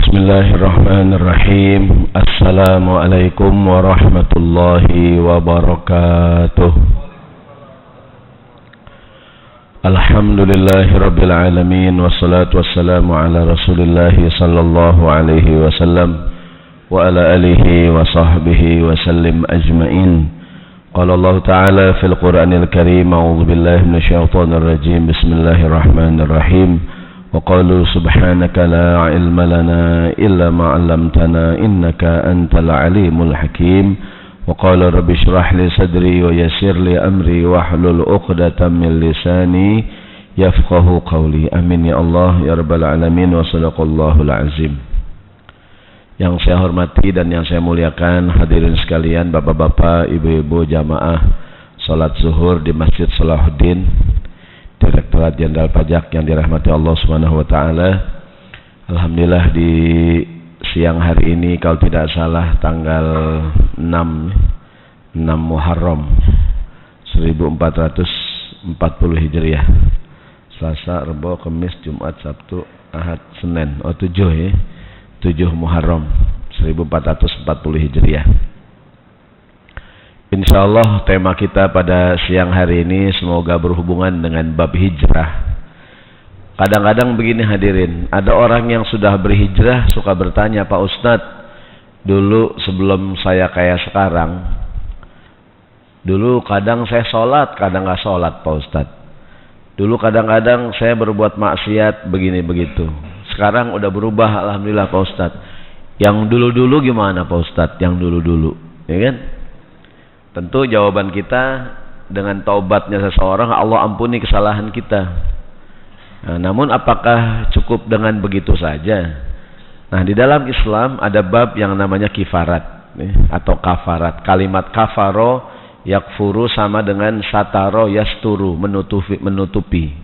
Bismillahirrahmanirrahim. Assalamualaikum warahmatullahi wabarakatuh. Alhamdulillahi rabbil alamin. Wassalatu wassalamu ala rasulillahi sallallahu alaihi wasallam wa ala alihi wa sahbihi wa sallim ajma'in. Qala Allah ta'ala fil Qur'anil Karim. A'udzu billahi minasyaitonir rajim. Bismillahirrahmanirrahim. وقالوا سبحانك لا علم لنا إلا ما علمتنا إنك أنت العليم الحكيم وقال رب اشرح لي صدري ويسر لي أمري واحلل عقدة من لساني يفقه قولي آمين يا الله يا رب العالمين وصدق الله العظيم. Yang saya hormati dan yang saya muliakan hadirin sekalian, bapak-bapak, ibu-ibu jamaah salat zuhur di Masjid Salahuddin, Direktorat Jenderal Pajak yang dirahmati Allah Subhanahu wa taala. Alhamdulillah di siang hari ini kalau tidak salah tanggal 6 Muharram 1440 Hijriah. Selasa, Rabu, Kamis, Jumat, Sabtu, Ahad, Senin. 7 ya. 7 Muharram 1440 Hijriah. Insyaallah tema kita pada siang hari ini semoga berhubungan dengan bab hijrah. Kadang-kadang begini hadirin, ada orang yang sudah berhijrah suka bertanya, Pak Ustadz, dulu sebelum saya kayak sekarang, dulu kadang saya sholat, kadang gak sholat Pak Ustadz. Dulu kadang-kadang saya berbuat maksiat begini begitu. Sekarang udah berubah, alhamdulillah Pak Ustadz. Yang dulu-dulu gimana Pak Ustadz? Yang dulu-dulu, ya kan? Tentu jawaban kita dengan taubatnya seseorang, Allah ampuni kesalahan kita. Nah, namun apakah cukup dengan begitu saja? Nah, di dalam Islam ada bab yang namanya kifarat atau kafarat. Kalimat kafaro yakfuru sama dengan sataro yasturu, menutupi.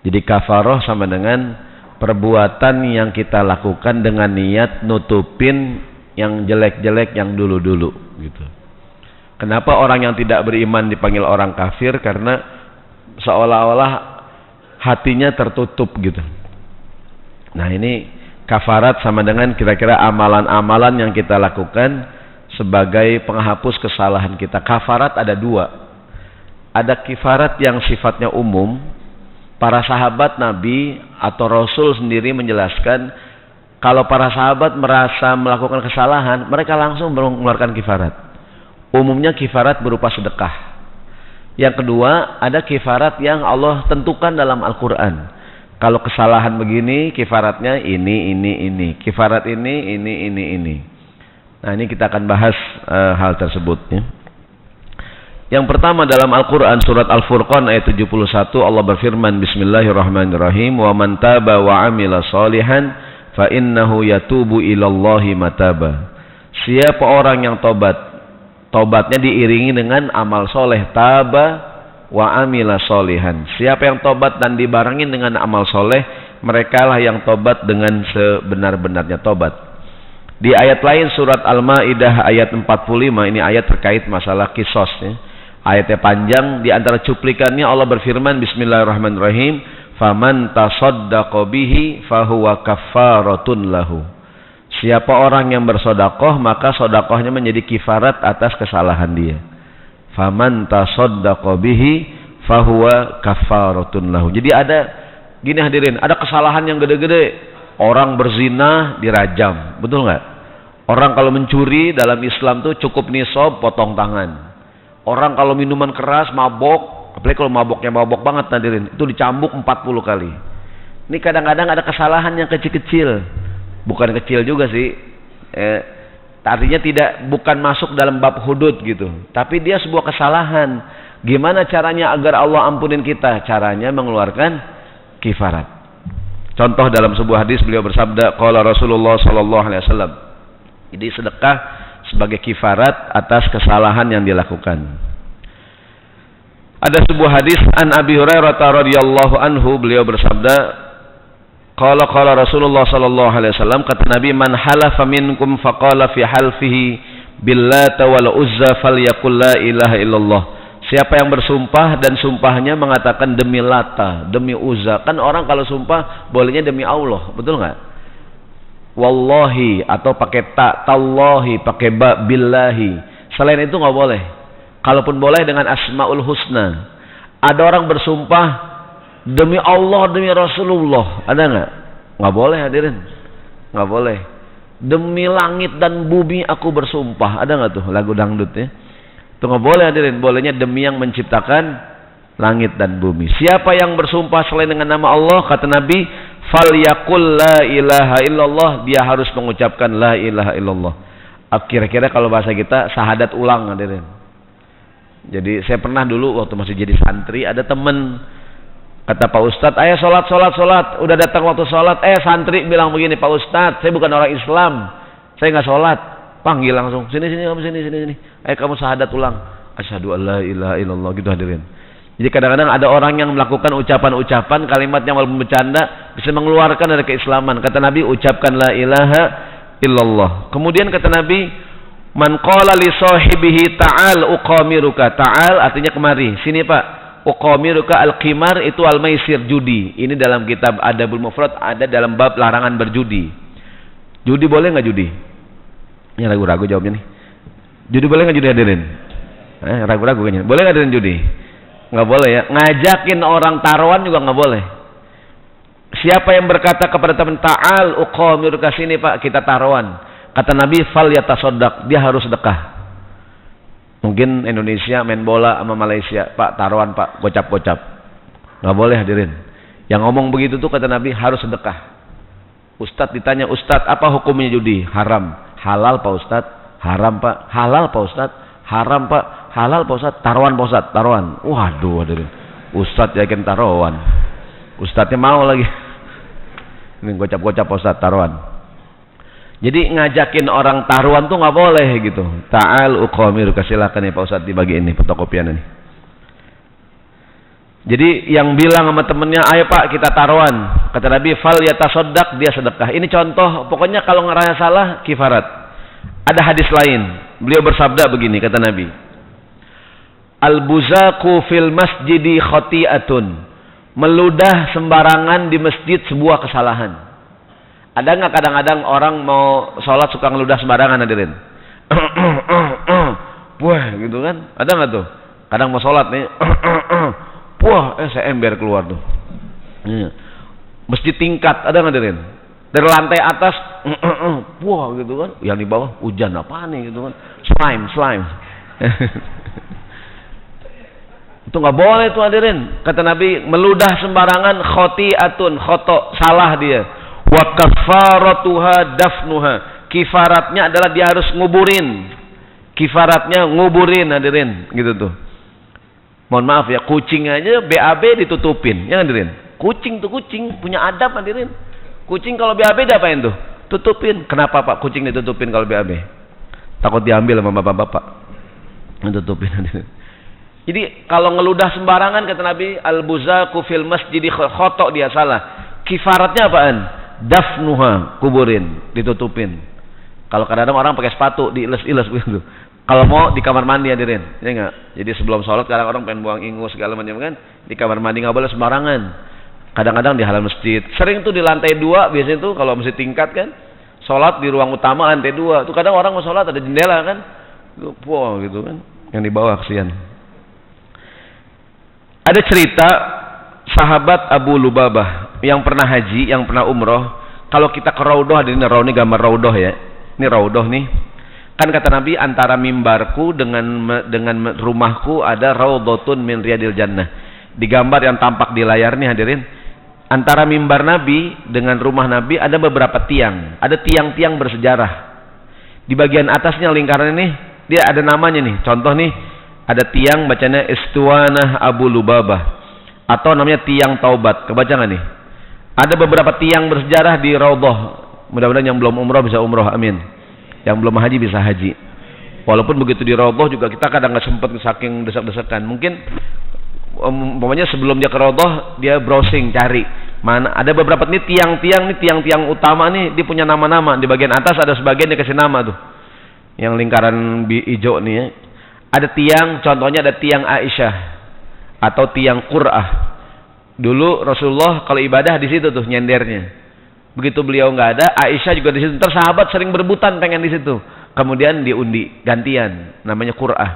Jadi kafaroh sama dengan perbuatan yang kita lakukan dengan niat nutupin yang jelek-jelek yang dulu-dulu gitu. Kenapa orang yang tidak beriman dipanggil orang kafir? Karena seolah-olah hatinya tertutup gitu. Nah, ini kafarat sama dengan kira-kira amalan-amalan yang kita lakukan sebagai penghapus kesalahan kita. Kafarat ada dua. Ada kifarat yang sifatnya umum. Para sahabat Nabi atau Rasul sendiri menjelaskan, kalau para sahabat merasa melakukan kesalahan, mereka langsung mengeluarkan kifarat. Umumnya kifarat berupa sedekah. Yang kedua, ada kifarat yang Allah tentukan dalam Al-Quran. Kalau kesalahan begini, kifaratnya ini. Kifarat ini. Nah, ini kita akan bahas hal tersebut ya. Yang pertama dalam Al-Quran, surat Al-Furqan ayat 71, Allah berfirman, Bismillahirrahmanirrahim, wa man taba wa amila salihan fa innahu yatubu ilallahi mataba. Siapa orang yang tobatnya diiringi dengan amal soleh, taba wa amila solihan. Siapa yang tobat dan dibarengin dengan amal soleh, merekalah yang tobat dengan sebenar-benarnya tobat. Di ayat lain surat Al-Maidah ayat 45, ini ayat terkait masalah kisos ya. Ayatnya panjang, di antara cuplikannya Allah berfirman, Bismillahirrahmanirrahim, faman tasaddaqa bihi fahuwa kaffaratun lahu. Siapa orang yang bersodakoh, maka sodakohnya menjadi kifarat atas kesalahan dia. Faman tasaddaqa bihi fahuwa kaffaratun lahu. Jadi ada gini hadirin, ada kesalahan yang gede-gede. Orang berzina dirajam, betul nggak? Orang kalau mencuri dalam Islam tuh cukup nisab, potong tangan. Orang kalau minuman keras, mabok, apalagi kalau maboknya mabok banget hadirin, itu dicambuk 40 kali. Ini kadang-kadang ada kesalahan yang kecil-kecil. Bukan kecil juga sih, artinya bukan masuk dalam bab hudud gitu, tapi dia sebuah kesalahan. Gimana caranya agar Allah ampunin kita? Caranya mengeluarkan kifarat. Contoh dalam sebuah hadis beliau bersabda, qala Rasulullah sallallahu alaihi wasallam. Jadi sedekah sebagai kifarat atas kesalahan yang dilakukan. Ada sebuah hadis an Abi Hurairah radhiyallahu anhu, beliau bersabda, Qala Rasulullah sallallahu alaihi wasallam, kata Nabi, man halafa minkum faqala fi halfihi billata wal uzza falyaqul la ilaha illallah. Siapa yang bersumpah dan sumpahnya mengatakan demi Lata, demi Uzza. Kan orang kalau sumpah bolehnya demi Allah, betul nggak? wallahi, atau pakai ta, tallahi, pakai ba, billahi. Selain itu nggak boleh. Kalaupun boleh dengan asmaul husna. Ada orang bersumpah demi Allah, demi Rasulullah, ada nggak? Nggak boleh hadirin, nggak boleh. Demi langit dan bumi aku bersumpah, ada nggak tuh lagu dangdut ya? Itu nggak boleh hadirin. Bolehnya demi yang menciptakan langit dan bumi. Siapa yang bersumpah selain dengan nama Allah, kata Nabi, falyaqul la ilaha illallah, dia harus mengucapkan la ilaha illallah. Kira-kira kalau bahasa kita sahadat ulang hadirin. Jadi saya pernah dulu waktu masih jadi santri, ada temen kata Pak Ustadz, ayo sholat. Udah datang waktu sholat, santri bilang begini, Pak Ustadz, saya bukan orang Islam, saya nggak sholat. Panggil langsung, sini kamu sini. Ayo kamu sahadat ulang, asyhadu an la ilaha illallah, gitu hadirin. Jadi kadang-kadang ada orang yang melakukan ucapan-ucapan kalimat yang walaupun bercanda bisa mengeluarkan dari keislaman. Kata Nabi, ucapkan la ilaha illallah. Kemudian kata Nabi, man qala li sahibihi ta'al uqamiruka. Ta'al artinya kemari, sini Pak. Uqamiruka al-qimar itu al-maisir, judi. Ini dalam kitab Adabul Mufrad ada dalam bab larangan berjudi. Judi boleh nggak judi? Ini ragu-ragu jawabnya nih. Judi boleh nggak judi hadirin? Ragu-ragu kayaknya. Boleh nggak hadirin judi? Nggak boleh ya. Ngajakin orang taruhan juga nggak boleh. Siapa yang berkata kepada teman, ta'al uqamiruka, sini Pak kita taruhan. Kata Nabi, fal yatasaddaq, dia harus sedekah. Mungkin Indonesia main bola sama Malaysia, Pak taruhan Pak, gocap-gocap. Nggak boleh hadirin. Yang ngomong begitu tuh kata Nabi harus sedekah. Ustadz ditanya, Ustadz apa hukumnya judi? Haram. Halal Pak Ustadz? Haram Pak. Halal Pak Ustadz? Haram Pak. Halal Pak Ustadz? Taruhan Pak Ustadz? Taruhan. Waduh hadirin. Ustadz yakin taruhan. Ustadznya mau lagi. Ini gocap-gocap Pak Ustadz, taruhan. Jadi ngajakin orang taruhan tuh nggak boleh gitu. Ta'al uqamiruka, silakan ya Pak Ustadz dibagi ini fotokopian ini. Jadi yang bilang sama temennya, ayo Pak kita taruhan. Kata Nabi, fal yatasaddaq, dia sedekah. Ini contoh, pokoknya kalau ngerasa salah kifarat. Ada hadis lain, beliau bersabda begini, kata Nabi, al-buzaku fil masjidi khati'atun, meludah sembarangan di masjid sebuah kesalahan. Ada nggak kadang-kadang orang mau sholat suka ngeludah sembarangan hadirin? Wah gitu kan? Ada nggak tuh? Kadang mau sholat nih, wah saya ember keluar tuh. Masjid tingkat, ada nggak hadirin? Dari lantai atas, wah gitu kan? Yang di bawah hujan apa nih gitu kan? Slime. Itu nggak boleh tuh hadirin. Kata Nabi, meludah sembarangan khoti'atun, khoto, salah dia. Wa kafaratuha dafnuha, kifaratnya adalah dia harus nguburin. Kifaratnya nguburin hadirin, gitu tuh. Mohon maaf ya, kucing aja BAB ditutupin, ya hadirin. Kucing tuh kucing punya adab hadirin. Kucing kalau BAB diapain tuh? Tutupin. Kenapa Pak kucing ditutupin kalau BAB? Takut diambil sama bapak-bapak. Ditutupin hadirin. Jadi kalau ngeludah sembarangan kata Nabi, al-buzaku fil masjidi khoto, dia salah. Kifaratnya apaan? Dafnuha, kuburin, ditutupin. Kalau kadang-kadang orang pakai sepatu diiles-iles begitu. Kalau mau di kamar mandi hadirin, ya enggak? Jadi sebelum sholat kadang orang pengen buang ingus segala macam kan, di kamar mandi nggak boleh sembarangan. Kadang-kadang di halaman masjid. Sering tuh di lantai 2 biasanya tuh kalau masjid tingkat kan, sholat di ruang utama lantai 2. Tuh kadang orang mau sholat ada jendela kan, wow gitu kan, yang di bawah kesian. Ada cerita sahabat Abu Lubabah yang pernah haji, yang pernah umroh. Kalau kita ke Raudhah, ini gambar Raudhah ya. Ini Raudhah nih. Kan kata Nabi, antara mimbarku dengan rumahku ada raudhatun min riyadil jannah. Di gambar yang tampak di layar nih hadirin, antara mimbar Nabi dengan rumah Nabi ada beberapa tiang. Ada tiang-tiang bersejarah. Di bagian atasnya lingkaran ini dia ada namanya nih. Contoh nih, ada tiang bacanya Istuwanah Abu Lubabah, atau namanya tiang taubat. Kebaca nggak nih? Ada beberapa tiang bersejarah di Raudhah. Mudah-mudahan yang belum umroh bisa umroh, amin. Yang belum haji bisa haji. Walaupun begitu di Raudhah juga kita kadang nggak sempat saking desak-desakan. Mungkin umpamanya sebelum dia ke Raudhah dia browsing cari mana ada beberapa nih tiang-tiang utama nih, dia punya nama-nama. Di bagian atas ada sebagian dikasih nama tuh. Yang lingkaran hijau nih ya. Ada tiang, contohnya ada tiang Aisyah atau tiang Qur'ah. Dulu Rasulullah kalau ibadah di situ tuh nyendernya. Begitu beliau nggak ada, Aisyah juga di situ. Ntar sahabat sering berebutan pengen di situ. Kemudian diundi gantian, namanya Qur'ah.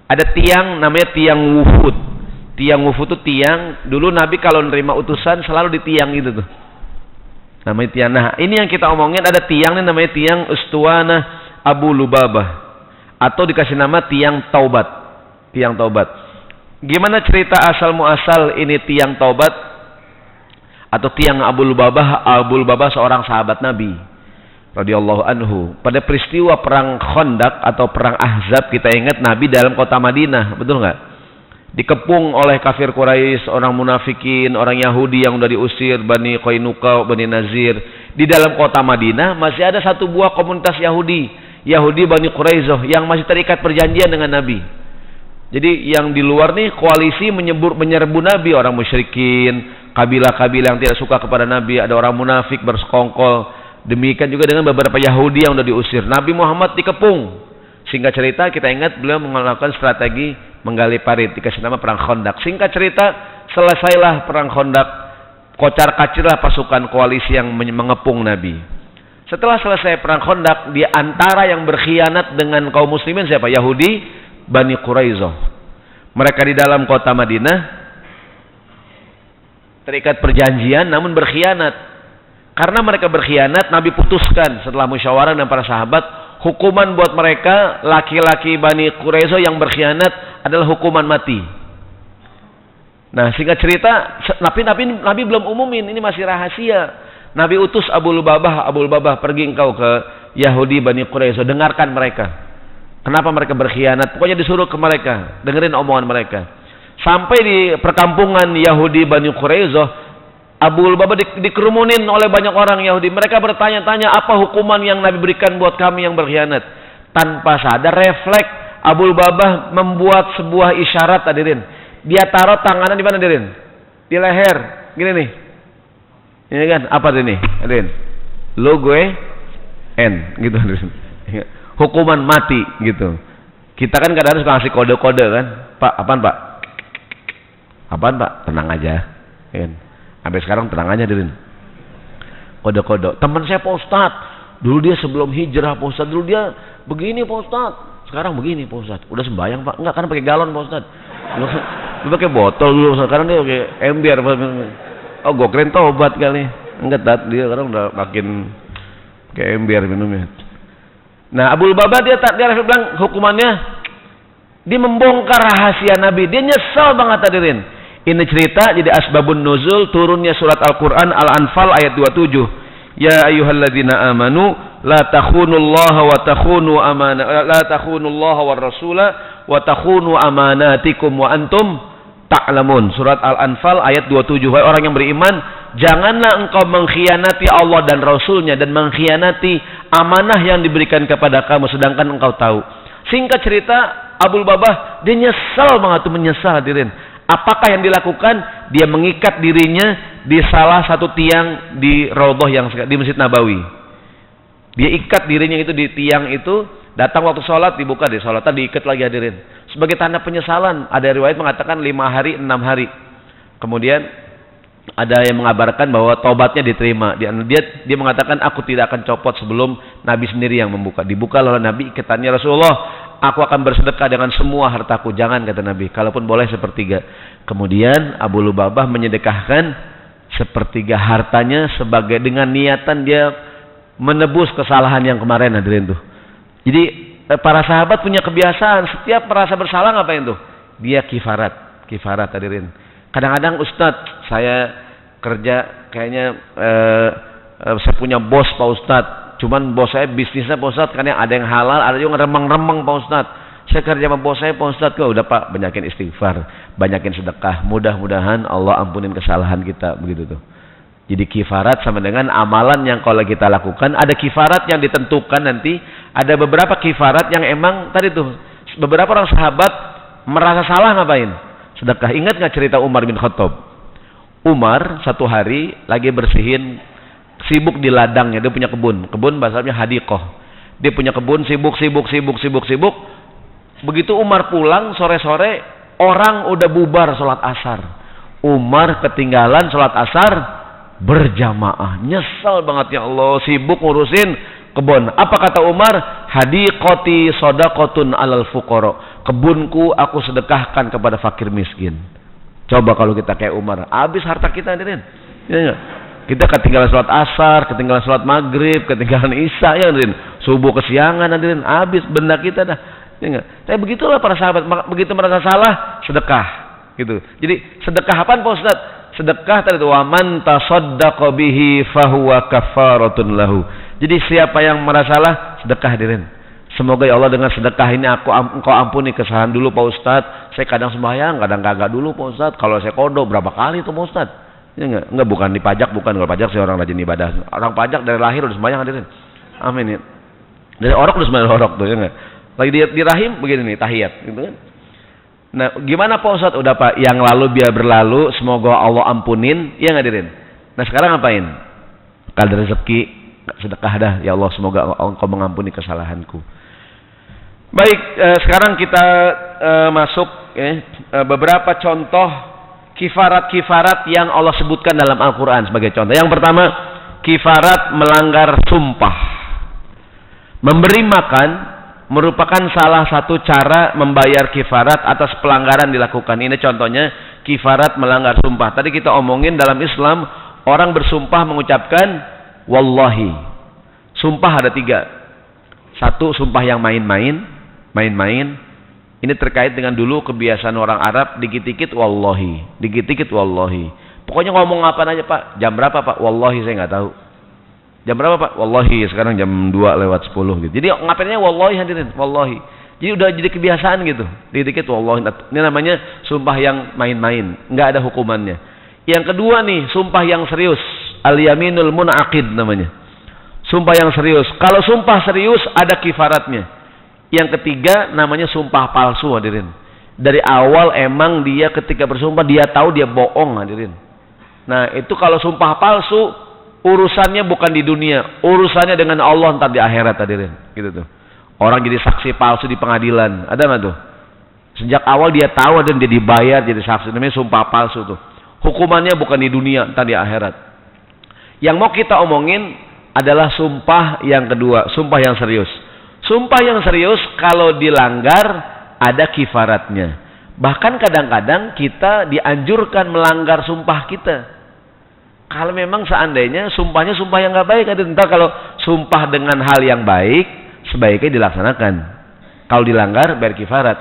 Ada tiang namanya tiang wufud. Tiang wufud itu tiang dulu Nabi kalau nerima utusan selalu di tiang itu tuh. Namanya tiang. Nah, ini yang kita omongin, ada tiang ini namanya tiang Ustuwanah Abu Lubabah atau dikasih nama tiang taubat. Tiang taubat. Gimana cerita asal muasal ini tiang taubat? Atau tiang Abu Lubabah seorang sahabat Nabi radhiyallahu anhu. Pada peristiwa perang Khandaq atau perang Ahzab, kita ingat Nabi dalam kota Madinah, betul nggak? Dikepung oleh kafir Quraisy, orang munafikin, orang Yahudi yang sudah diusir, Bani Qainuqa, Bani Nazir. Di dalam kota Madinah masih ada satu buah komunitas Yahudi Bani Quraisyah yang masih terikat perjanjian dengan Nabi. Jadi yang di luar nih koalisi menyerbu Nabi, orang musyrikin, kabilah-kabilah yang tidak suka kepada Nabi, ada orang munafik bersekongkol. Demikian juga dengan beberapa Yahudi yang sudah diusir. Nabi Muhammad dikepung. Singkat cerita, kita ingat beliau melakukan strategi menggali parit, dikasih nama perang Khandaq. Singkat cerita, selesailah perang Khandaq. Kocar-kacirlah pasukan koalisi yang mengepung Nabi. Setelah selesai perang Khandaq, di antara yang berkhianat dengan kaum muslimin siapa? Yahudi Bani Quraisyah. Mereka di dalam kota Madinah terikat perjanjian namun berkhianat. Karena mereka berkhianat, Nabi putuskan setelah musyawarah dengan para sahabat, hukuman buat mereka laki-laki Bani Quraisyah yang berkhianat adalah hukuman mati. Nah, singkat cerita, Nabi belum umumin, ini masih rahasia. Nabi utus Abu Lubabah, pergi engkau ke Yahudi Bani Quraisyah, dengarkan mereka. Kenapa mereka berkhianat? Pokoknya disuruh ke mereka, dengerin omongan mereka. Sampai di perkampungan Yahudi Bani Quraisyah, Abu Lubabah dikerumunin oleh banyak orang Yahudi. Mereka bertanya-tanya, apa hukuman yang Nabi berikan buat kami yang berkhianat? Tanpa sadar, refleks, Abu Lubabah membuat sebuah isyarat, hadirin. Dia taruh tangannya di mana, hadirin? Di leher, gini nih. Ini kan, apa ini, hadirin? Lo, gue, N, gitu, hadirin. Hukuman mati, gitu. Kita kan kadang-kadang suka ngasih kode-kode kan. Pak, apaan Pak? Apaan Pak? Tenang aja. Sampai sekarang tenang aja, hadirin. Kode-kode. Teman saya Pak Ustadz, dulu dia sebelum hijrah Pak Ustadz, dulu dia begini Pak Ustadz, sekarang begini Pak Ustadz. Udah sembahyang Pak? Enggak, kan pakai galon Pak Ustadz. Lu pakai botol dulu, sekarang dia pakai ember. Oh, gue keren tobat kali. Enggak, dia sekarang udah makin kayak ember minumnya. Nah, Abu Lubabah dia bilang hukumannya dia membongkar rahasia Nabi. Dia nyesal banget, hadirin. Ini cerita jadi asbabun nuzul turunnya surat Al-Qur'an Al-Anfal ayat 27. Ya ayyuhalladzina amanu la takhunullaha wa takhunu la takhunullaha war rasula wa takhunu amanatikum wa antum ta'lamun. Surat Al-Anfal ayat 27. Wahai orang yang beriman, janganlah engkau mengkhianati Allah dan Rasulnya dan mengkhianati amanah yang diberikan kepada kamu sedangkan engkau tahu. Singkat cerita, Abu Lubabah dia nyesal banget, menyesal, hadirin. Apakah yang dilakukan? Dia mengikat dirinya di salah satu tiang di Raudhah yang di Masjid Nabawi. Dia ikat dirinya itu di tiang itu, datang waktu sholat dibuka di sholat, diikat lagi, hadirin. Sebagai tanda penyesalan. Ada riwayat mengatakan 5 hari, 6 hari. Kemudian ada yang mengabarkan bahwa taubatnya diterima. Dia mengatakan, aku tidak akan copot sebelum Nabi sendiri yang membuka. Dibuka oleh Nabi, ikatannya, Rasulullah, aku akan bersedekah dengan semua hartaku. Jangan, kata Nabi, kalaupun boleh sepertiga. Kemudian Abu Lubabah menyedekahkan sepertiga hartanya sebagai dengan niatan dia menebus kesalahan yang kemarin, hadirin tuh. Jadi para sahabat punya kebiasaan setiap merasa bersalah ngapain tuh? Dia kifarat, hadirin. Kadang-kadang Ustadz, saya kerja kayaknya saya punya bos Pak Ustadz. Cuman bos saya bisnisnya Pak Ustadz, karena ada yang halal, ada yang remeng-remeng Pak Ustadz. Saya kerja sama bos saya Pak Ustadz, udah Pak, banyakin istighfar, banyakin sedekah. Mudah-mudahan Allah ampunin kesalahan kita, begitu tuh. Jadi kifarat sama dengan amalan yang kalau kita lakukan. Ada kifarat yang ditentukan nanti. Ada beberapa kifarat yang emang tadi tuh beberapa orang sahabat merasa salah ngapain? Sedekah. Ingat nggak cerita Umar bin Khattab? Umar satu hari lagi bersihin, sibuk di ladangnya. Dia punya kebun bahasanya hadiqah. Dia punya kebun, sibuk. Begitu Umar pulang sore-sore, orang udah bubar sholat asar. Umar ketinggalan sholat asar, berjamaah. Nyesel banget, ya Allah, sibuk ngurusin kebun. Apa kata Umar? Hadiqati shadaqatun alal fuqara. Kebunku aku sedekahkan kepada fakir miskin. Coba kalau kita kayak Umar, habis harta kita, hadirin. Ya enggak? Kita ketinggalan sholat asar, ketinggalan sholat maghrib, ketinggalan isya, ya hadirin. Subuh kesiangan, hadirin. Habis benda kita dah. Ya enggak? Tapi begitulah para sahabat, begitu merasa salah, sedekah. Gitu. Jadi sedekah apaan Pak Ustaz? Sedekah tadi itu, wa man tasaddaqa bihi fahuwa kafaratun lahu. Jadi siapa yang merasa salah, sedekah, hadirin. Semoga ya Allah dengan sedekah ini engkau ampuni kesalahan dulu Pak Ustaz. Saya kadang sembahyang, kadang kagak dulu Pak Ustaz. Kalau saya kodok berapa kali itu Pak Ustaz? Ya enggak, bukan dipajak, bukan. Kalau pajak saya orang rajin ibadah. Orang pajak dari lahir udah sembahyang, hadirin. Amin ya. Dari orok udah sembahyang orok tuh, ya enggak. Lagi di rahim begini nih, tahiyat, gitu kan. Nah, gimana Pak Ustaz? Udah Pak, yang lalu biar berlalu, semoga Allah ampunin, ya enggak, hadirin. Nah, sekarang ngapain? Kalau ada rezeki, sedekah dah, ya Allah, semoga Engkau mengampuni kesalahanku. Baik, sekarang kita masuk beberapa contoh kifarat-kifarat yang Allah sebutkan dalam Al-Quran sebagai contoh. Yang pertama, kifarat melanggar sumpah. Memberi makan merupakan salah satu cara membayar kifarat atas pelanggaran dilakukan. Ini contohnya kifarat melanggar sumpah. Tadi kita omongin dalam Islam, orang bersumpah mengucapkan wallahi. Sumpah ada 3. Satu, sumpah yang main-main. Ini terkait dengan dulu kebiasaan orang Arab, dikit-dikit wallahi, dikit-dikit wallahi. Pokoknya ngomong apa aja Pak, jam berapa Pak? Wallahi saya nggak tahu. Jam berapa Pak? Wallahi sekarang jam 2:10 gitu. Jadi ngapainnya wallahi, hadirin, wallahi. Jadi udah jadi kebiasaan gitu, dikit-dikit wallahi. Ini namanya sumpah yang main-main, nggak ada hukumannya. Yang kedua nih, sumpah yang serius, al-yaminul munaqid namanya. Sumpah yang serius. Kalau sumpah serius ada kifaratnya. Yang ketiga namanya sumpah palsu, hadirin. Dari awal emang dia ketika bersumpah dia tahu dia bohong, hadirin. Nah, itu kalau sumpah palsu urusannya bukan di dunia, urusannya dengan Allah ntar di akhirat, hadirin. Gitu tuh. Orang jadi saksi palsu di pengadilan, ada nggak tuh? Sejak awal dia tahu dan dia dibayar jadi saksi, namanya sumpah palsu tuh. Hukumannya bukan di dunia, ntar di akhirat. Yang mau kita omongin adalah sumpah yang kedua, sumpah yang serius. Sumpah yang serius kalau dilanggar ada kifaratnya. Bahkan kadang-kadang kita dianjurkan melanggar sumpah kita. Kalau memang seandainya sumpahnya sumpah yang nggak baik, entah kalau sumpah dengan hal yang baik sebaiknya dilaksanakan. Kalau dilanggar bayar kifarat.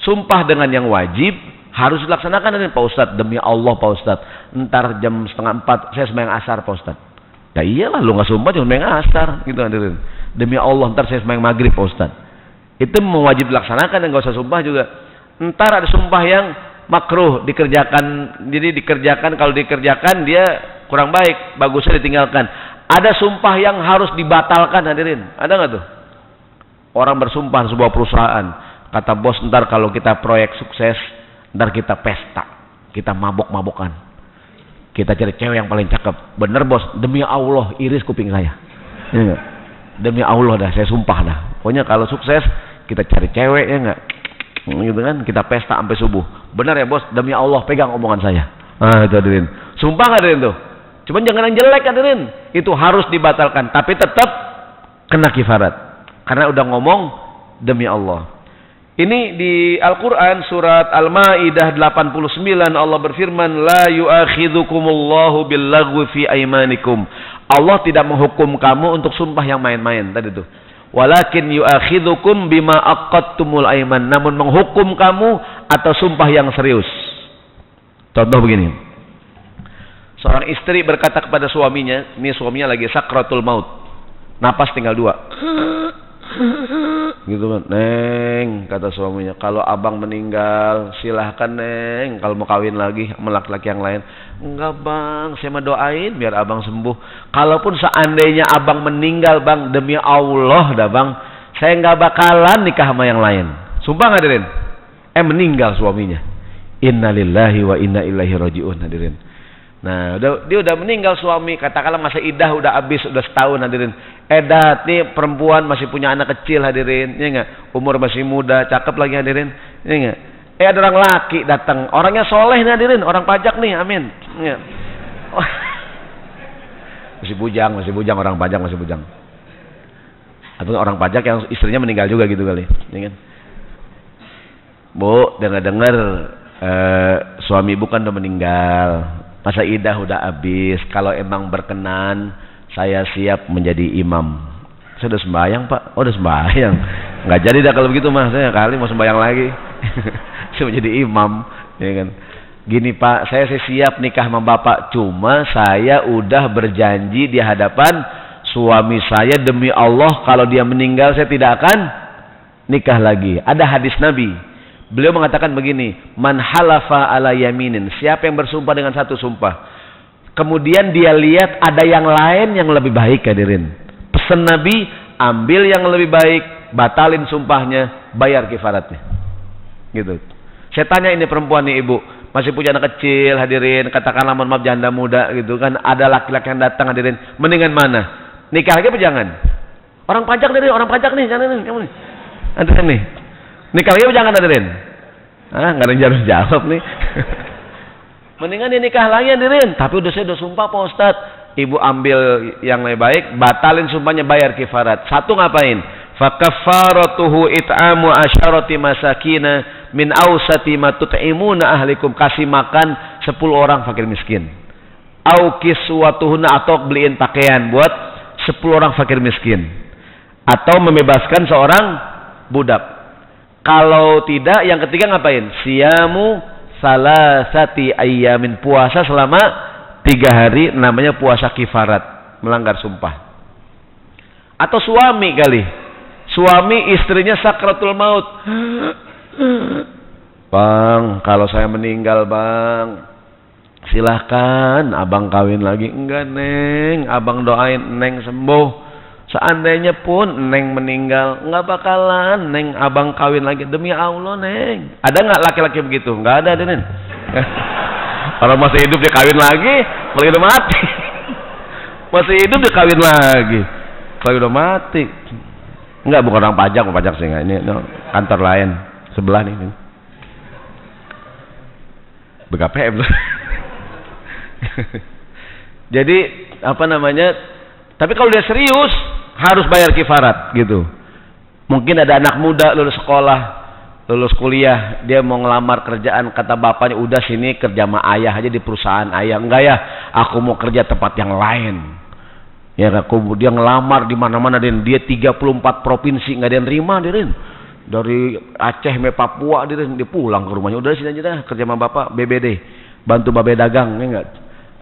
Sumpah dengan yang wajib harus dilaksanakan, dan Pak Ustadz, demi Allah Pak Ustadz, ntar jam 3:30 saya sembahyang asar Pak Ustadz. Ya iyalah, lu nggak sumpah cuma sembahyang asar gitu, hadirin. Demi Allah ntar saya sembahyang maghrib Pak Ustaz. Itu mewajib dilaksanakan dan gak usah sumpah juga. Ntar ada sumpah yang makruh dikerjakan. Jadi dikerjakan, kalau dikerjakan dia kurang baik, bagusnya ditinggalkan. Ada sumpah yang harus dibatalkan, hadirin. Ada nggak tuh? Orang bersumpah sebuah perusahaan, kata bos, ntar kalau kita proyek sukses, ntar kita pesta, kita mabok-mabokan, kita cari cewek yang paling cakep. Bener bos, demi Allah iris kuping saya. Ya, demi Allah dah, saya sumpah dah. Pokoknya kalau sukses kita cari cewek, ya enggak, gitu kan, kita pesta sampai subuh. Benar ya bos, demi Allah pegang omongan saya. Ah itu, hadirin. Sumpah nggak, hadirin tuh? Cuman jangan yang jelek, hadirin. Itu harus dibatalkan, tapi tetap kena kifarat karena udah ngomong demi Allah. Ini di Al-Quran surat Al-Ma'idah 89, Allah berfirman, la yu'akhidhukumullahu billaghwi fi aimanikum. Allah tidak menghukum kamu untuk sumpah yang main-main tadi tuh. Walakin yu'akhidhukum bima aqadtumul aiman. Namun menghukum kamu atas sumpah yang serius. Contoh begini. Seorang istri berkata kepada suaminya, ini suaminya lagi sakratul maut. Napas tinggal 2. Gitu kan, Neng, kata suaminya, kalau abang meninggal silahkan Neng, kalau mau kawin lagi sama laki-laki yang lain. Enggak bang, saya mau doain biar abang sembuh. Kalaupun seandainya abang meninggal bang, demi Allah dah bang, saya nggak bakalan nikah sama yang lain. Sumpah nggak, hadirin? Meninggal suaminya. Innalillahi wa inna ilaihi rajiun, hadirin. Nah, dia udah meninggal suami, katakanlah masa idah udah habis, udah setahun, hadirin. Edat nih perempuan masih punya anak kecil, hadirin, ya enggak? Umur masih muda, cakep lagi, hadirin, ya enggak? Ada orang laki datang, orangnya soleh nih, hadirin, orang pajak nih, amin. Ya. masih bujang orang pajak masih bujang. Atau orang pajak yang istrinya meninggal juga gitu kali, ya kan? Bu, dengar suami ibu kan udah meninggal, masa idah udah habis. Kalau emang berkenan, saya siap menjadi imam. Saya udah sembahyang pak, oh udah sembahyang, nggak jadi dah kalau begitu mah, saya kali mau sembahyang lagi. Saya menjadi imam, ya kan? Gini pak, saya siap nikah sama bapak, cuma saya udah berjanji di hadapan suami saya demi Allah kalau dia meninggal saya tidak akan nikah lagi. Ada hadis Nabi. Beliau mengatakan begini, man halafa ala yaminin, siapa yang bersumpah dengan satu sumpah, kemudian dia lihat ada yang lain yang lebih baik, hadirin. Pesan Nabi, ambil yang lebih baik, batalin sumpahnya, bayar kifaratnya. Gitu. Saya tanya ini perempuan nih ibu, masih punya anak kecil, hadirin, katakanlah mohon maaf janda muda gitu kan, ada laki-laki yang datang, hadirin, mendingan mana? Nikah lagi apa jangan? Orang pajak nih, jangan nih, kamu nih. Hadirin nih. Nikah lagi apa jangan, hadirin? Nggak ada yang jawab nih. Mendingan dia nikah lagi, hadirin. Tapi saya udah sumpah Pak Ustaz. Ibu ambil yang lebih baik, batalin sumpahnya, bayar kifarat. Satu ngapain? Fakaffaratuhu it'amu asyarati masakina min awsati ma tut'imuna ahlikum, kasih makan 10 orang fakir miskin. Au kiswatuhuna, atau beliin pakaian buat 10 orang fakir miskin, atau membebaskan seorang budak. Kalau tidak, yang ketiga ngapain? Siyamu salasati ayyamin, puasa selama 3 hari, namanya puasa kifarat, melanggar sumpah. Atau suami kali, suami istrinya sakratul maut. Bang, kalau saya meninggal bang, silahkan abang kawin lagi. Enggak neng, abang doain neng sembuh. Seandainya pun neng meninggal, enggak bakalan neng abang kawin lagi, demi Allah neng. Ada nggak laki-laki begitu? Enggak ada, Denen. Orang masih hidup dia kawin lagi, kalau udah mati. Masih hidup dia kawin lagi, kalau udah mati. Enggak, bukan orang pajak sih enggak. Ini kantor lain sebelah nih. BKPM. Jadi apa namanya? Tapi kalau dia serius harus bayar kifarat gitu. Mungkin ada anak muda lulus sekolah, lulus kuliah, dia mau ngelamar kerjaan, kata bapaknya, udah sini kerja sama ayah aja di perusahaan ayah. Enggak ya, aku mau kerja tempat yang lain. Ya, dia ngelamar di mana-mana, dia 34 provinsi nggak ada yang terima, dari Aceh sampai Papua, dia pulang ke rumahnya, udah sini aja dah kerja sama bapak, BBD, bantu babe dagang, ya enggak.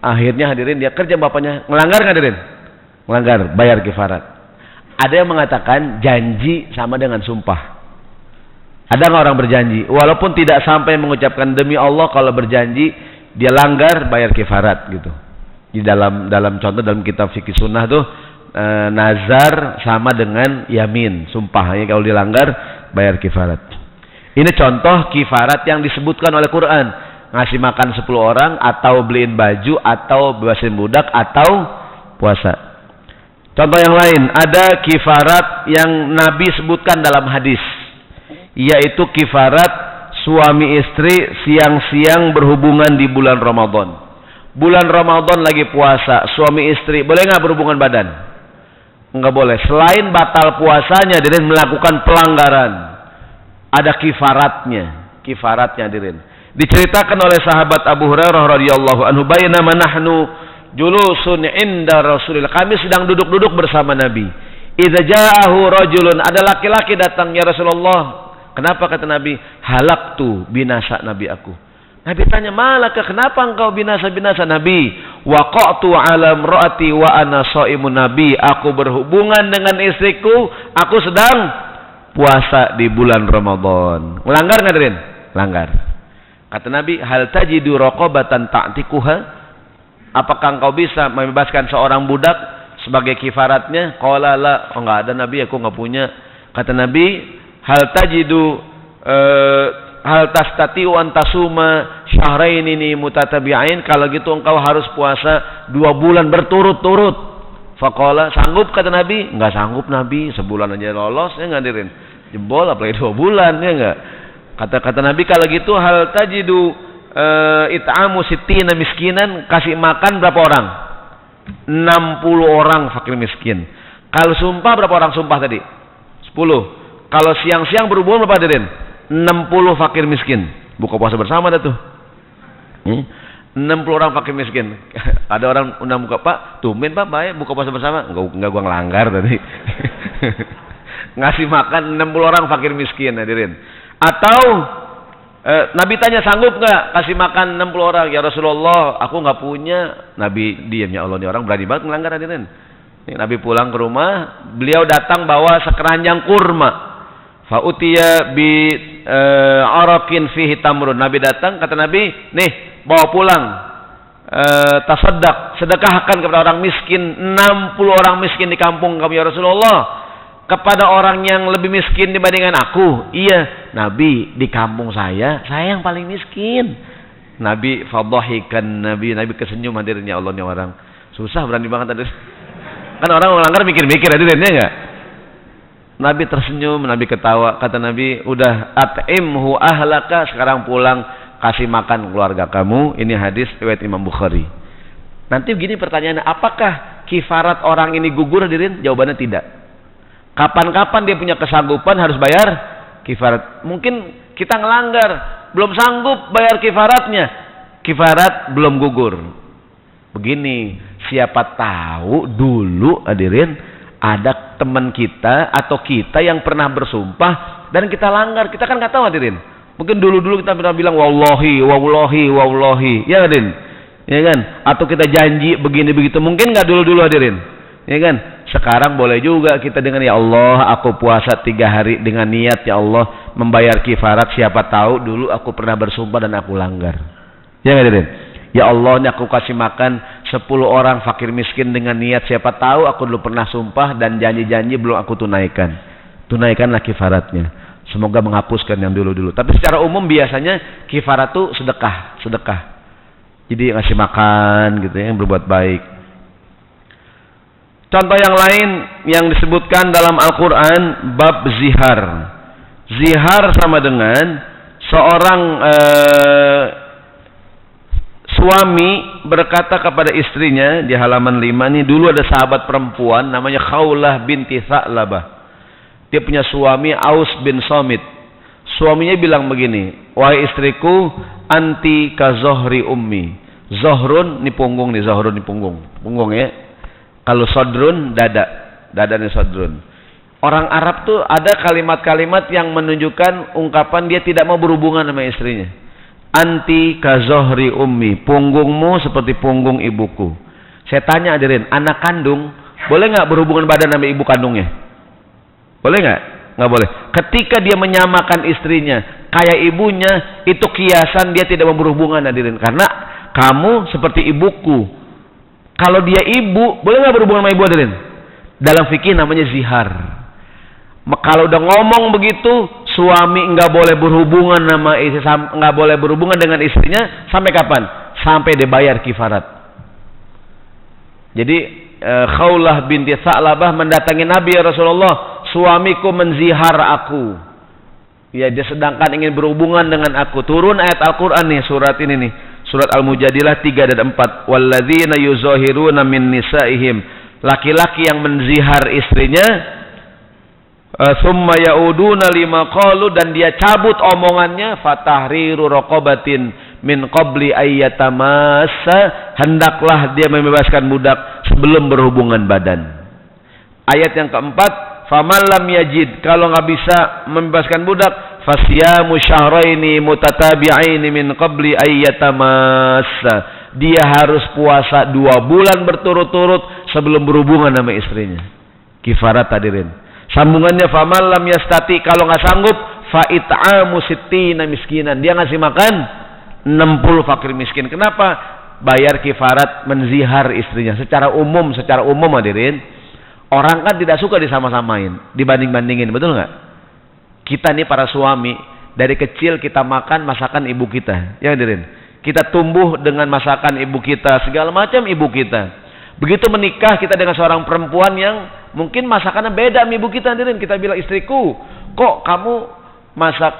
Akhirnya hadirin dia kerja bapaknya, ngelanggar nggak hadirin? Melanggar, bayar kifarat. Ada yang mengatakan janji sama dengan sumpah. Ada nggak orang berjanji? Walaupun tidak sampai mengucapkan demi Allah, kalau berjanji dia langgar, bayar kifarat gitu. Di dalam contoh dalam kitab fikih sunnah tuh nazar sama dengan yamin, sumpahnya kalau dilanggar bayar kifarat. Ini contoh kifarat yang disebutkan oleh Quran. Ngasih makan 10 orang, atau beliin baju, atau bebasin budak, atau puasa. Contoh yang lain, ada kifarat yang Nabi sebutkan dalam hadis, yaitu kifarat suami istri siang-siang berhubungan di bulan Ramadan. Bulan Ramadan lagi puasa, suami istri boleh nggak berhubungan badan? Nggak boleh. Selain batal puasanya, hadirin, melakukan pelanggaran, ada kifaratnya hadirin. Diceritakan oleh sahabat Abu Hurairah radhiyallahu anhu, bainama nahnu julusun inda Rasulillah, kami sedang duduk-duduk bersama Nabi. Idza ja'ahu rajulun, ada laki-laki datang, ya Rasulullah. Kenapa, kata Nabi? Halaktu, binasa Nabi aku. Nabi tanya, malaka, kenapa engkau binasa-binasa? Nabi, waqa'tu ala imraati wa ana shaimun. Nabi, aku berhubungan dengan istriku, aku sedang puasa di bulan Ramadan. Melanggar enggak, hadirin? Langgar. Kata Nabi, hal tajidu raqabatan ta'tikuha? Apakah engkau bisa membebaskan seorang budak sebagai kifaratnya? Qala la, oh enggak ada Nabi, aku enggak punya. Kata Nabi, hal tajidu hal tastati'u an tasuma syahraini mutatabi'ain? Kalau gitu engkau harus puasa 2 bulan berturut-turut. Faqala, sanggup, kata Nabi? Enggak sanggup Nabi, sebulan aja lolos, ya enggak, hadirin? Jebol apalagi 2 bulan, ya enggak? Kata Nabi, kalau gitu hal tajidu it'amu sittina miskinan, kasih makan berapa orang? 60 orang fakir miskin. Kalau sumpah berapa orang sumpah tadi? 10. Kalau siang-siang berhubungan berapa hadirin? 60 fakir miskin. Buka puasa bersama dah tuh. 60 orang fakir miskin. Ada orang undang buka, Pak, tumben Pak, baik buka puasa bersama. Enggak gua ngelanggar tadi. Ngasih makan 60 orang fakir miskin hadirin. Atau Nabi tanya, sanggup nggak kasih makan 60 orang? Ya Rasulullah, aku nggak punya. Nabi diam, ya Allah, ini orang berani banget melanggar hadirin. Ini Nabi pulang ke rumah, beliau datang bawa sekeranjang kurma. Fa'utiya bi arakin fihi tamrun. Nabi datang, kata Nabi, nih bawa pulang. Tasaddaq, sedekahkan kepada orang miskin, 60 orang miskin di kampung kamu ya Rasulullah. Kepada orang yang lebih miskin dibandingkan aku. Iya, Nabi, di kampung saya yang paling miskin. Nabi fadhahikan, Nabi kesenyum hadirin, ya Allah, ini orang susah berani banget hadirin. Kan orang melanggar mikir-mikir hadirin, ya enggak? Nabi tersenyum, Nabi ketawa, kata Nabi, udah at'imhu ahlaka, sekarang pulang kasih makan keluarga kamu. Ini hadis riwayat Imam Bukhari. Nanti begini pertanyaannya, apakah kifarat orang ini gugur hadirin? Jawabannya tidak. Kapan-kapan dia punya kesanggupan harus bayar kifarat. Mungkin kita ngelanggar, belum sanggup bayar kifaratnya. Kifarat belum gugur. Begini, siapa tahu dulu hadirin ada teman kita atau kita yang pernah bersumpah dan kita langgar. Kita kan nggak tahu hadirin. Mungkin dulu-dulu kita pernah bilang wallahi, ya hadirin. Ya kan? Atau kita janji begini begitu. Mungkin nggak dulu-dulu hadirin. Ya kan? Sekarang boleh juga kita dengan, ya Allah, aku puasa 3 hari dengan niat, ya Allah, membayar kifarat. Siapa tahu dulu aku pernah bersumpah dan aku langgar. Ya hadirin. Ya Allah, ini aku kasih makan 10 orang fakir miskin dengan niat. Siapa tahu aku dulu pernah sumpah dan janji-janji belum aku tunaikan. Tunaikanlah kifaratnya. Semoga menghapuskan yang dulu-dulu. Tapi secara umum biasanya kifarat itu sedekah. Jadi ngasih makan gitu ya, yang berbuat baik. Contoh yang lain yang disebutkan dalam Al-Quran, bab zihar. Zihar sama dengan seorang suami berkata kepada istrinya di halaman 5 ini, dulu ada sahabat perempuan namanya Khawlah binti Tha'labah. Dia punya suami Aus bin Somit. Suaminya bilang begini, wahai istriku, anti ka zohri ummi. Zohrun ni punggung nih, zohrun ni punggung. Punggung ya. Kalau sodrun, dada nih sodrun. Orang Arab tuh ada kalimat-kalimat yang menunjukkan ungkapan dia tidak mau berhubungan sama istrinya. Anti ka zohri ummi, punggungmu seperti punggung ibuku. Saya tanya hadirin, anak kandung boleh nggak berhubungan badan sama ibu kandungnya? Boleh nggak? Nggak boleh. Ketika dia menyamakan istrinya kayak ibunya, itu kiasan dia tidak mau berhubungan hadirin. Karena kamu seperti ibuku. Kalau dia ibu, boleh nggak berhubungan sama ibu hadirin? Dalam fikih namanya zihar. Kalau udah ngomong begitu, suami nggak boleh berhubungan sama istri, nggak boleh berhubungan dengan istrinya sampai kapan? Sampai dia bayar kifarat. Jadi Khawlah binti Tha'labah mendatangi Nabi, ya Rasulullah, suamiku menzihar aku. Ya, dia sedangkan ingin berhubungan dengan aku. Turun ayat Al-Quran nih, surat ini nih. Surat Al-Mujadilah 3 dan 4. Walladzina yuzahiruna min nisaihim. Laki-laki yang menzihar istrinya, summa yauduna lima qalu, dan dia cabut omongannya, fatahriru raqabatin min qabli ayyatamassa, hendaklah dia membebaskan budak sebelum berhubungan badan. Ayat yang keempat, faman lam yajid, kalau nggak bisa membebaskan budak, fasyamu syahraini mutatabi'aini min qabli ayyatamassa, dia harus puasa 2 bulan berturut-turut sebelum berhubungan sama istrinya. Kifarat hadirin. Sambungannya, faman lam yastati, kalau nggak sanggup, fa it'amu sittina miskinan, dia ngasih makan 60 fakir miskin. Kenapa? Bayar kifarat menzihar istrinya. Secara umum hadirin, orang kan tidak suka disama-samain, dibanding-bandingin, betul nggak? Kita nih para suami, dari kecil kita makan masakan ibu kita, ya hadirin. Kita tumbuh dengan masakan ibu kita, segala macam ibu kita. Begitu menikah kita dengan seorang perempuan yang mungkin masakannya beda sama ibu kita hadirin. Kita bilang, istriku, kok kamu masak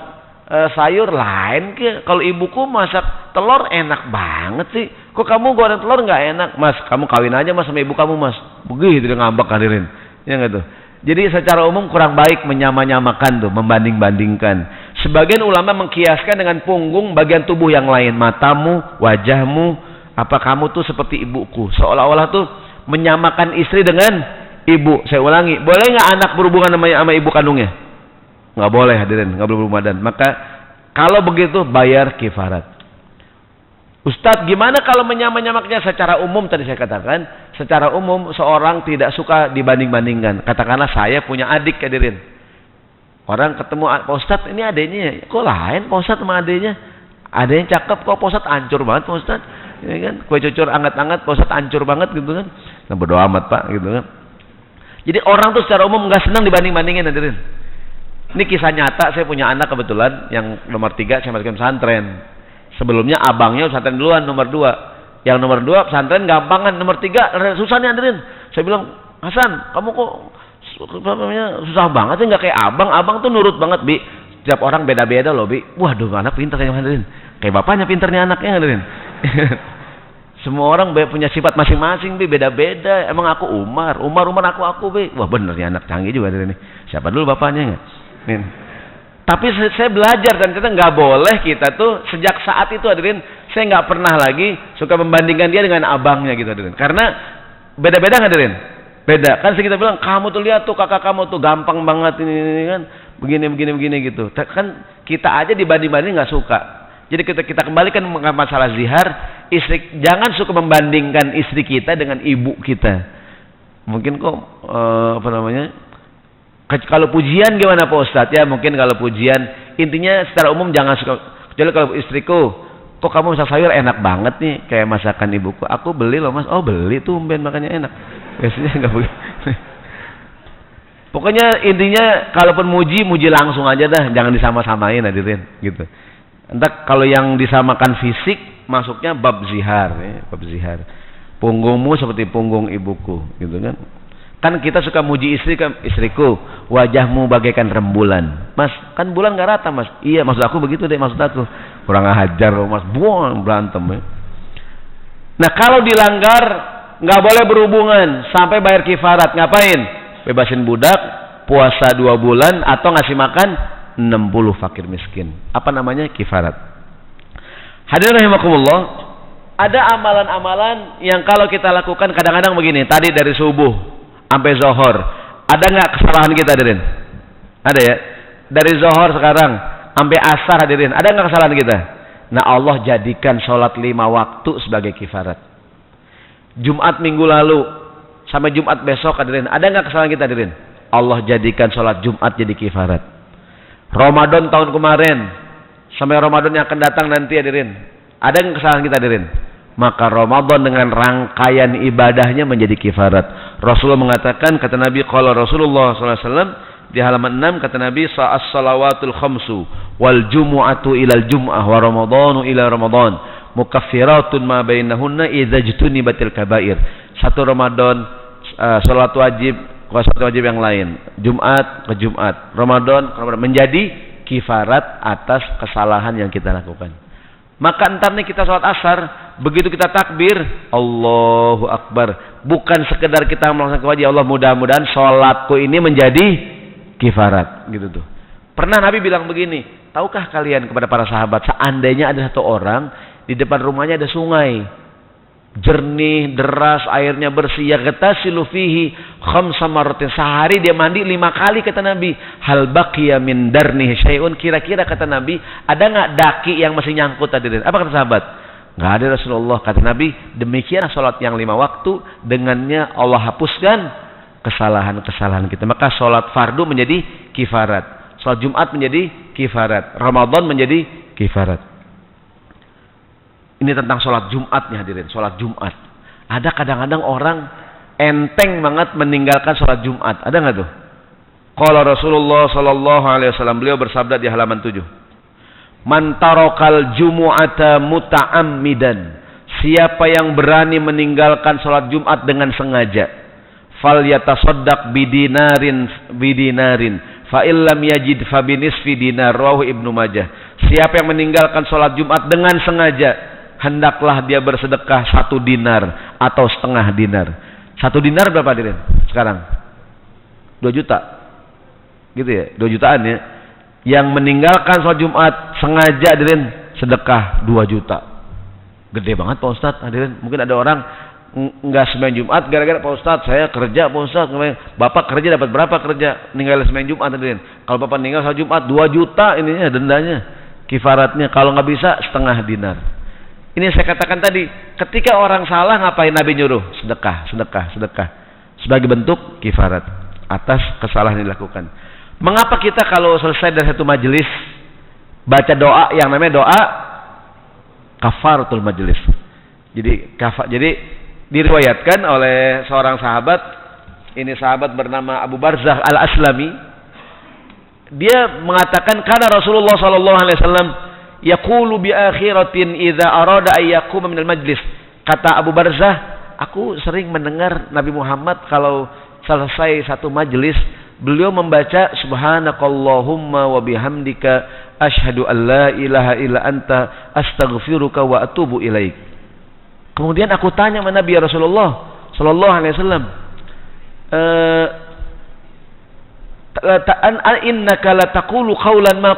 sayur lain ke. Kalau ibuku masak telur enak banget sih. Kok kamu goreng telur nggak enak? Mas, kamu kawin aja mas sama ibu kamu mas. Begitu dia ngambek hadirin. Ya nggak tuh. Jadi secara umum kurang baik menyamakan tuh, membanding-bandingkan. Sebagian ulama mengkiaskan dengan punggung bagian tubuh yang lain, matamu, wajahmu, apa kamu tuh seperti ibuku. Seolah-olah tuh menyamakan istri dengan ibu. Saya ulangi, boleh nggak anak berhubungan sama ibu kandungnya? Nggak boleh hadirin, nggak boleh berhubungan badan. Maka kalau begitu bayar kifarat. Ustadz, gimana kalau menyamakannya secara umum? Tadi saya katakan, secara umum seorang tidak suka dibanding-bandingkan. Katakanlah saya punya adik hadirin. Orang ketemu, Pak Ustadz ini adiknya, kok lain Pak Ustadz sama adiknya? Adiknya cakep, kok Pak Ustadz hancur banget Pak Ustadz? Ya kan? Kue cucur anget-anget, Pak Ustadz hancur banget gitu kan? Nah, bodo amat Pak gitu kan? Jadi orang tuh secara umum nggak senang dibanding-bandingin hadirin. Ini kisah nyata, saya punya anak kebetulan yang nomor 3 saya masukin pesantren. Sebelumnya abangnya pesantren duluan, nomor 2. Yang nomor 2 pesantren gampangan, nomor 3 susah nih hadirin. Saya bilang, Hasan, kamu kok susah banget sih, nggak kayak abang. Abang tuh nurut banget, Bi. Setiap orang beda-beda loh, Bi. Waduh, anak pintar ya hadirin. Kayak bapaknya pintarnya anaknya hadirin. Semua orang punya sifat masing-masing, Bi, beda-beda. Emang aku Umar aku, Bi. Wah bener nih anak canggih juga hadirin. Siapa dulu bapaknya nggak? Tapi saya belajar dan kita nggak boleh kita tuh sejak saat itu hadirin, saya nggak pernah lagi suka membandingkan dia dengan abangnya gitu hadirin. Karena beda-beda hadirin. Beda. Kan kita bilang kamu tuh lihat tuh kakak kamu tuh gampang banget ini kan begini gitu. Kan kita aja dibanding-banding nggak suka. Jadi kita kembalikan masalah zihar, istri jangan suka membandingkan istri kita dengan ibu kita. Mungkin kok kalau pujian gimana Pak Ustadz? Ya mungkin kalau pujian, intinya secara umum jangan suka. Kecuali kalau istriku, kok kamu masak sayur enak banget nih, kayak masakan ibuku. Aku beli loh mas. Oh beli tuh, makanya enak. Biasanya nggak begitu. Pokoknya intinya, kalaupun muji langsung aja dah, jangan disama-samain hadirin, gitu. Entah kalau yang disamakan fisik, masuknya bab zihar, ya, bab zihar. Punggungmu seperti punggung ibuku, gitu kan? Kan kita suka muji istriku, wajahmu bagaikan rembulan. Mas, kan bulan gak rata mas. Iya, maksud aku begitu deh, maksud aku. Kurang ajar loh mas, buang berantem ya. Nah kalau dilanggar, nggak boleh berhubungan sampai bayar kifarat. Ngapain? Bebasin budak, puasa 2 bulan, atau ngasih makan 60 fakir miskin. Apa namanya? Kifarat. Hadirin rahimakumullah, ada amalan-amalan yang kalau kita lakukan kadang-kadang begini. Tadi dari subuh sampai zohor, ada nggak kesalahan kita hadirin? Ada ya. Dari zohor sekarang sampai asar hadirin, ada nggak kesalahan kita? Nah Allah jadikan sholat 5 waktu sebagai kifarat. Jumat minggu lalu sampai Jumat besok hadirin, ada nggak kesalahan kita hadirin? Allah jadikan sholat Jumat jadi kifarat. Ramadan tahun kemarin sampai Ramadan yang akan datang nanti hadirin, ada nggak kesalahan kita hadirin? Maka Ramadan dengan rangkaian ibadahnya menjadi kifarat. Rasulullah mengatakan, kata Nabi, qala Rasulullah SAW di halaman 6, kata Nabi, salawatul khamsu wal jumu'atu ilal jum'ah wa ramadhanu ila ramadhan mukaffiratun ma bainahunna idza jtunibatil kabair. Satu Ramadan salat wajib ke salat wajib yang lain, Jumat ke Jumat, Ramadan ke Ramadan, menjadi kifarat atas kesalahan yang kita lakukan. Maka entar nih kita sholat asar, begitu kita takbir, Allahu Akbar, bukan sekedar kita melaksanakan kewajiban, Allah mudah-mudahan sholatku ini menjadi kifarat, gitu tuh. Pernah Nabi bilang begini, tahukah kalian kepada para sahabat, seandainya ada satu orang di depan rumahnya ada sungai, jernih, deras, airnya bersih, yaghtasilu fihi khamsa marratin, sehari dia mandi 5 kali, kata Nabi. Hal baqiya min darnihi syai'un, kira-kira kata Nabi ada nggak daki yang masih nyangkut hadirin? Apa kata sahabat? Nggak ada Rasulullah. Kata Nabi, demikian salat yang 5 waktu, dengannya Allah hapuskan kesalahan-kesalahan kita. Maka salat fardu menjadi kifarat, salat Jumat menjadi kifarat, Ramadan menjadi kifarat. Ini tentang sholat Jumat nih hadirin, sholat Jumat. Ada kadang-kadang orang enteng banget meninggalkan sholat Jumat. Ada nggak tuh? Qala Rasulullah sallallahu alaihi wasallam, beliau bersabda di halaman 7. Man tarakal jumu'ata muta'ammidan. Siapa yang berani meninggalkan sholat Jumat dengan sengaja, fal yatasaddaq bidinarin fa illam yajid fa binisfi dinar, rawahu Ibnu Majah. siapa yang meninggalkan sholat Jumat dengan sengaja, hendaklah dia bersedekah 1 dinar atau setengah dinar. 1 dinar berapa hadirin sekarang? 2 juta gitu ya, 2 jutaan ya. Yang meninggalkan sholat Jumat sengaja hadirin, sedekah 2 juta. Gede banget Pak Ustadz hadirin. Mungkin ada orang enggak sembahyang Jumat gara-gara Pak Ustadz saya kerja. Pak Ustadz, Bapak kerja dapat berapa kerja? Ninggalin sembahyang Jumat hadirin. Kalau Bapak meninggal sholat Jumat 2 juta ininya dendanya, kifaratnya. Kalau nggak bisa setengah dinar. Ini saya katakan tadi, ketika orang salah ngapain Nabi nyuruh? Sedekah, sedekah, sedekah. Sebagai bentuk kifarat atas kesalahan yang dilakukan. Mengapa kita kalau selesai dari satu majelis baca doa yang namanya doa kafaratul majelis? Jadi diriwayatkan oleh seorang sahabat, ini sahabat bernama Abu Barzah Al-Aslami. Dia mengatakan karena Rasulullah sallallahu alaihi wasallam yaqulu bi akhiratin idza arada ay yaquma minal majlis. Kata Abu Barzah, aku sering mendengar Nabi Muhammad kalau selesai satu majelis, beliau membaca subhanakallahumma wa bihamdika asyhadu an la ilaha illa anta astaghfiruka wa atubu ilaik. Kemudian aku tanya sama Nabi Rasulullah sallallahu alaihi wasallam, innaka la taqulu qawlan ma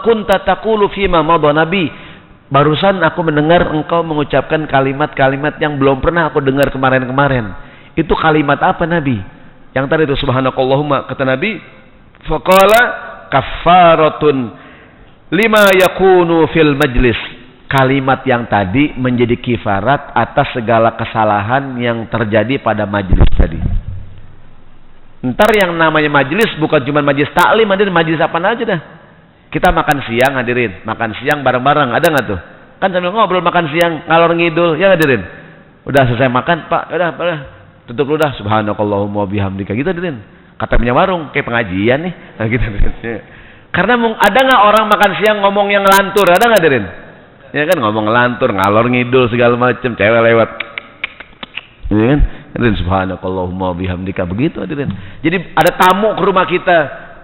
kunta taqulu fima madha nabi. Barusan aku mendengar engkau mengucapkan kalimat-kalimat yang belum pernah aku dengar kemarin-kemarin. Itu kalimat apa Nabi? Yang tadi itu subhanakallahumma, kata Nabi, faqala kaffaratun lima yakunu fil majlis. Kalimat yang tadi menjadi kifarat atas segala kesalahan yang terjadi pada majelis tadi. Ntar yang namanya majelis bukan cuma majelis taklim, hadirin, majelis apa aja dah. Kita makan siang hadirin, makan siang bareng-bareng, ada nggak tuh? Kan sambil ngobrol makan siang, ngalor ngidul, ya hadirin. Udah selesai makan, Pak, udah tutup dulu dah, subhanakallahumma bihamdika, gitu hadirin. Kata punya warung, kayak pengajian nih, nah, gitu hadirin. Karena ada nggak orang makan siang ngomong yang ngelantur, ada nggak hadirin? Ya kan, ngomong ngelantur, ngalor ngidul segala macam, cewek lewat, ya kan? Hadirin, subhanakallahumma bihamdika, begitu hadirin. Jadi ada tamu ke rumah kita,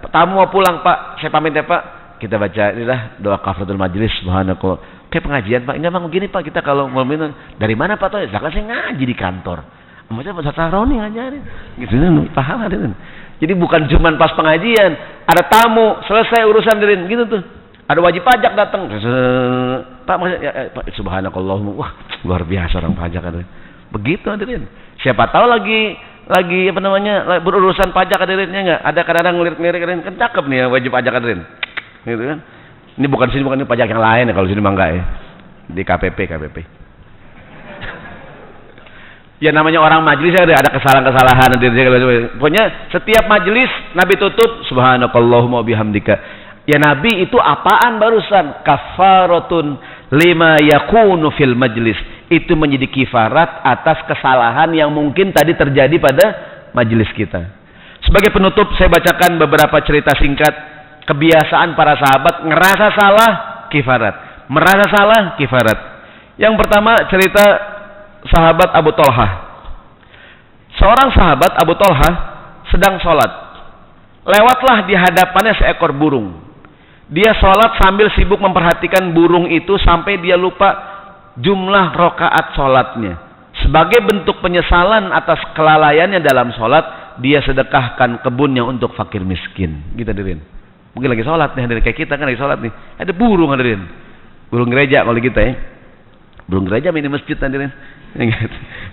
tamu mau pulang, Pak, saya pamit ya Pak, kita baca inilah doa kafaratul majlis, subhanakallah. Kayak pengajian Pak, enggak memang begini Pak, kita kalau mau minum dari mana Pak? Tahu? Zakat saya ngaji di kantor. Maksudnya Pak Satroni ngajarin. Gitu kan, paham hadirin. Jadi bukan cuma pas pengajian, ada tamu, selesai urusan hadirin, gitu tuh. Ada wajib pajak datang. Pak, maksudnya Pak, subhanakallahumma. Wah, luar biasa orang pajak hadirin. Begitu hadirin. Siapa tahu lagi apa namanya, berurusan pajak hadirinnya enggak? Ada kadang-kadang ngelirik-ngelirik hadirin, kan cakep nih ya wajib pajak hadirin. Gitu kan? Ini bukan ini pajak yang lain ya, kalau sini mah enggak ya. Di KPP. Ya namanya orang majelis ada kesalahan-kesalahan. Pokoknya setiap majelis Nabi tutup subhanakallahumma bihamdika. Ya Nabi itu apaan barusan? Kafaratun lima yakunu fil majlis. Itu menjadi kifarat atas kesalahan yang mungkin tadi terjadi pada majelis kita. Sebagai penutup saya bacakan beberapa cerita singkat kebiasaan para sahabat ngerasa salah kifarat, merasa salah kifarat. Yang pertama cerita sahabat Abu Thalhah. Seorang sahabat Abu Thalhah sedang sholat. Lewatlah di hadapannya seekor burung. Dia sholat sambil sibuk memperhatikan burung itu sampai dia lupa jumlah rakaat sholatnya. Sebagai bentuk penyesalan atas kelalaiannya dalam sholat, dia sedekahkan kebunnya untuk fakir miskin. Gitu hadirin. Mungkin lagi sholat nih hadirin, kayak kita kan lagi sholat nih. Ada burung hadirin. Burung gereja kalau kita ya. Burung gereja main di masjid hadirin.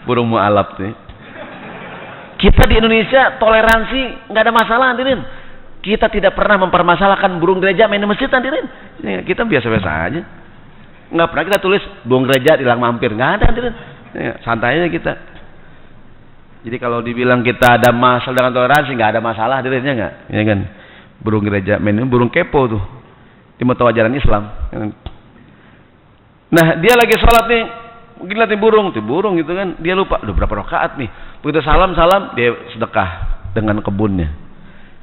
Burung mu'alaf nih. Kita di Indonesia toleransi nggak ada masalah hadirin. Kita tidak pernah mempermasalahkan burung gereja main di masjid hadirin. Kita biasa-biasa aja. Nggak pernah kita tulis burung gereja hilang mampir, nggak ada hadirin. Santai aja kita. Jadi kalau dibilang kita ada masalah dengan toleransi, nggak ada masalah hadirinnya nggak, ya kan? Burung gereja main, burung kepo tuh, di mata ajaran Islam. Nah dia lagi sholat nih, mungkin lihat burung gitu kan, dia lupa, udah berapa rakaat nih. Begitu salam dia sedekah dengan kebunnya.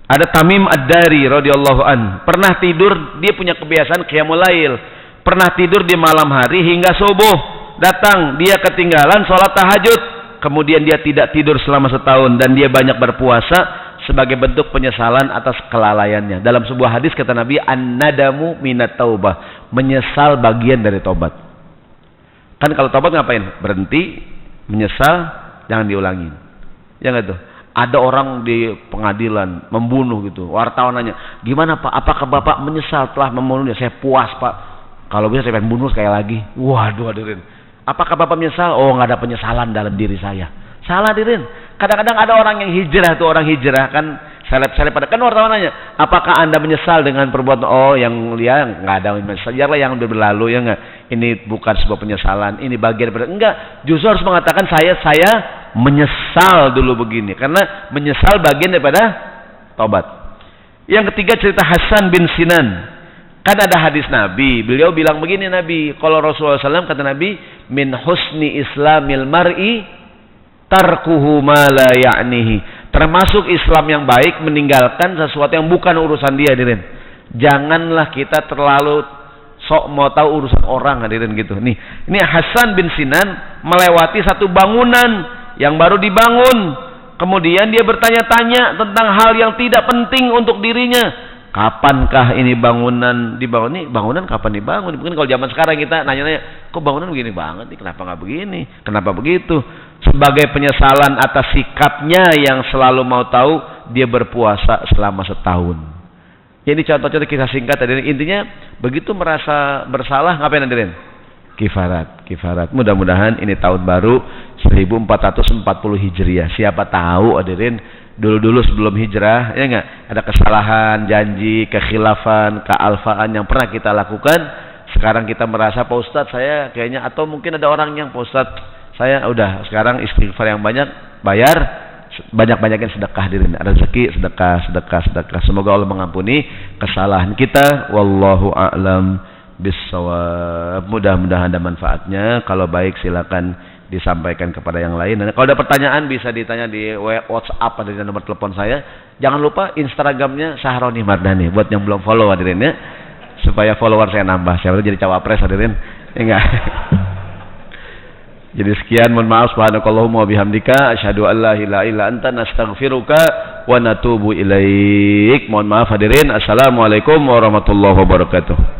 Ada Tamim Ad-Dari radhiyallahu an, pernah tidur, dia punya kebiasaan qiyamul lail. Pernah tidur di malam hari hingga subuh. Datang, dia ketinggalan sholat tahajud. Kemudian dia tidak tidur selama setahun dan dia banyak berpuasa sebagai bentuk penyesalan atas kelalaiannya. Dalam sebuah hadis kata Nabi, an-nadamu minat taubah, menyesal bagian dari tobat. Kan kalau tobat ngapain? Berhenti, menyesal, jangan diulangi. Ya nggak tuh? Ada orang di pengadilan membunuh gitu. Wartawan nanya, gimana Pak? Apakah Bapak menyesal telah membunuhnya? Saya puas Pak. Kalau bisa saya pengen bunuh sekali lagi. Waduh hadirin. Apakah Bapak menyesal? Oh, nggak ada penyesalan dalam diri saya. Salah hadirin. Kadang-kadang ada orang yang hijrah tuh, orang hijrah kan seleb-seleb pada kan wartawan nanya, apakah Anda menyesal dengan perbuatan? Oh, yang lihat nggak ada menyesal. Biarlah yang berlalu ya nggak. Ini bukan sebuah penyesalan. Ini bagian dari enggak. Justru harus mengatakan saya menyesal dulu begini, karena menyesal bagian daripada tobat. Yang ketiga cerita Hasan bin Sinan. Kan ada hadis Nabi, beliau bilang begini Nabi, kalau Rasulullah SAW kata Nabi, min husni islamil mar'i tarkuhu ma la ya'nihi. Termasuk Islam yang baik meninggalkan sesuatu yang bukan urusan dia, hadirin. Janganlah kita terlalu sok mau tahu urusan orang, hadirin gitu. Nih, ini Hasan bin Sinan melewati satu bangunan yang baru dibangun. Kemudian dia bertanya-tanya tentang hal yang tidak penting untuk dirinya. Kapankah ini bangunan dibangun? Nih bangunan kapan dibangun? Mungkin kalau zaman sekarang kita nanya-nanya, kok bangunan begini banget nih? Kenapa nggak begini? Kenapa begitu? Sebagai penyesalan atas sikapnya yang selalu mau tahu, dia berpuasa selama setahun. Ini contoh-contoh kisah singkat. Intinya begitu merasa bersalah, ngapain hadirin? Kifarat. Mudah-mudahan ini tahun baru 1440 Hijriah. Siapa tahu hadirin dulu-dulu sebelum hijrah ya enggak ada kesalahan, janji, kekhilafan, kealfaan yang pernah kita lakukan. Sekarang kita merasa Pak Ustadz saya kayaknya, atau mungkin ada orang yang Pak Ustadz saya udah sekarang istighfar yang banyak, bayar banyak-banyakin sedekah hadirin, rezeki sedekah. Semoga Allah mengampuni kesalahan kita. Wallahu a'lam bissawab. Mudah-mudahan ada manfaatnya. Kalau baik silakan disampaikan kepada yang lain. Dan kalau ada pertanyaan bisa ditanya di WhatsApp ada di nomor telepon saya. Jangan lupa Instagramnya Sahroni Mardhani buat yang belum follow hadirin ya, supaya follower saya nambah. Saya jadi cawapres hadirin. Ya enggak. Jadi sekian, mohon maaf. Subhanakallahumma wa bihamdika asyhadu an la ilaha illa anta nastaghfiruka wa natubu ilaik. Mohon maaf hadirin. Assalamualaikum warahmatullahi wabarakatuh.